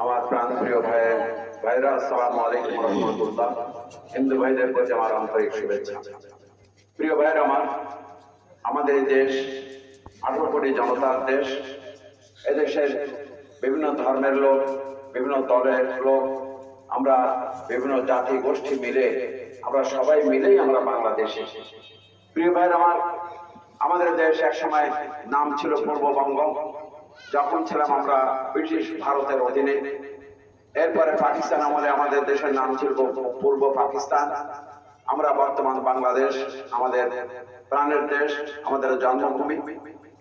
আমার প্রাণপ্রিয় ভাইরা, আসসালামু আলাইকুম ওয়া রাহমাতুল্লাহ। হিন্দু ভাইদের প্রতি আমার আন্তরিক শুভেচ্ছা। প্রিয় ভাইরা আমার, আমাদের এই দেশ 18 কোটি জনতার দেশ। এদেশের বিভিন্ন ধর্মের লোক, বিভিন্ন দলের লোক, আমরা বিভিন্ন জাতি গোষ্ঠী মিলে, আমরা সবাই মিলেই আমরা বাংলাদেশি। প্রিয় ভাইরা আমার, আমাদের দেশ এক সময় নাম ছিল পূর্ববঙ্গ। যখন ছিলাম আমরা ব্রিটিশ ভারতের অধীনে, এরপরে পাকিস্তান আমলে আমাদের দেশের নাম ছিল পূর্ব পাকিস্তান। আমরা বর্তমান বাংলাদেশ, আমাদের প্রাণের দেশ, আমাদের জন্মভূমি।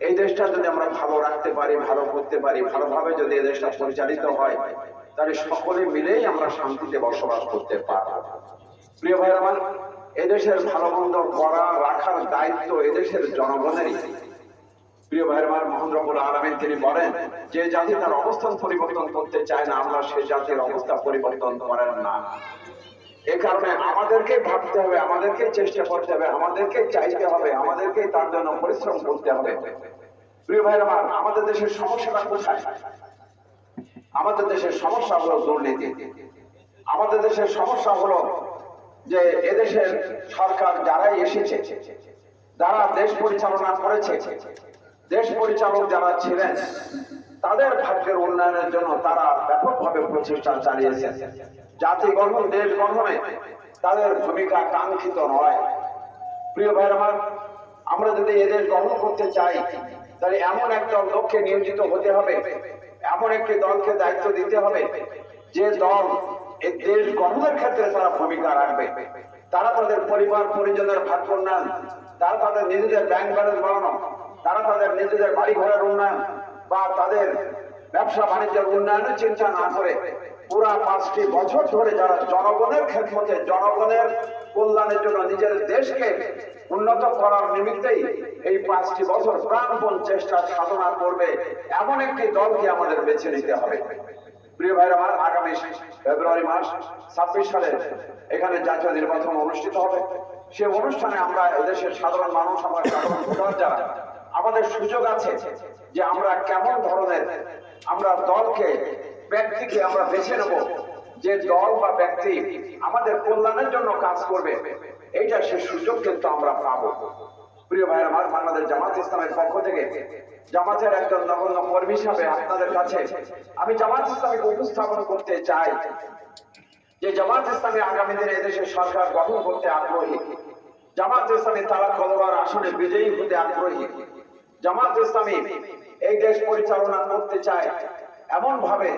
এই দেশটা যদি আমরা ভালো রাখতে পারি, ভালো করতে পারি, ভালোভাবে যদি এই দেশটা পরিচালিত হয়, তাহলে সকলে মিলেই আমরা শান্তিতে বসবাস করতে পারব। প্রিয় ভাই আমার, এদেশের ভালো মন্দ করা রাখার দায়িত্ব এদেশের জনগণেরই। প্রিয় ভাই আমার, মহান রব্বুল আলামিন তিনি বলেন, যে জাতি তার অবস্থান পরিবর্তন করতে চায় না, আল্লাহ সে জাতির অবস্থা পরিবর্তন করেন না। এ কারণে আমাদেরকে ভাবতে হবে, আমাদেরকে চেষ্টা করতে হবে, আমাদেরকে চাইতে হবে, আমাদেরকে তার জন্য পরিশ্রম করতে হবে। প্রিয় ভাই আমার, আমাদের দেশের সমস্যাটা কোথায়? আমাদের দেশের সমস্যা হলো দুর্নীতি। আমাদের দেশের সমস্যা হলো যে এদেশের সরকার যারাই এসেছে, যারা দেশ পরিচালনা করেছে, দেশ পরিচালক যারা ছিলেন, তাদের ভাগ্যের উন্নয়নের জন্য তারা ব্যাপকভাবে প্রচেষ্টা চালিয়েছে। জাতি গঠন, দেশ গঠনে তাদের ভূমিকা কাঙ্ক্ষিত নয়। প্রিয় ভাই আমার, আমরা যদি এদেশ গঠন করতে চাই, তাহলে এমন একদল লোককে নিয়োজিত হতে হবে, এমন একটি দলকে দায়িত্ব দিতে হবে, যে দল এই দেশ গঠনের ক্ষেত্রে তারা ভূমিকা রাখবে। তারা তাদের পরিবার পরিজনের ভাগ্য উন্নয়ন, তারা তাদের নিজেদের ব্যাংক ব্যালেন্স বাড়ানো, তারা তাদের নিজেদের বাড়ি ঘরের উন্নয়ন বা তাদের ব্যবসা বাণিজ্যের উন্নয়নের চিন্তা না করে পুরা 5টি বছর ধরে যারা জনগণের খেদমতে, জনগণের কল্যাণের জন্য নিজের দেশকে উন্নত করার নিমিত্তেই এই 5টি বছর প্রাণপণ চেষ্টা সাধনা করবে, এমন একটি দলকে আমাদের বেছে নিতে হবে। প্রিয় ভাইরা আমার, আগামী ফেব্রুয়ারি মাস 26 সালে এখানে জাতীয় নির্বাচন অনুষ্ঠিত হবে। সে অনুষ্ঠানে আমরা এদেশের সাধারণ মানুষ, আমরা সাধারণ ভোটার যারা, আমাদের সুযোগ আছে যে আমরা কেমন ধরনের আমরা দলকে, ব্যক্তিকে আমরা বেছে নেব, যে দল বা ব্যক্তি আমাদের কল্যাণের জন্য কাজ করবে। এইটা সে সুযোগ কিন্তু আমরা পাবো। প্রিয় ভাইয়ের আমার, বাংলাদেশ জামাত ইসলামের পক্ষ থেকে জামাতের একজন নগণ্য কর্মী হিসাবে আপনাদের কাছে আমি জামাত ইসলামীকে উপস্থাপন করতে চাই যে জামাত ইসলামী আগামী দিনে এদেশের সরকার গঠন করতে আগ্রহী। জামাত ইসলামী তারা কতবার আসনে বিজয়ী হতে আগ্রহী। জামাত ইসলামী এই দেশ পরিচালনা করতে চায় এমন ভাবে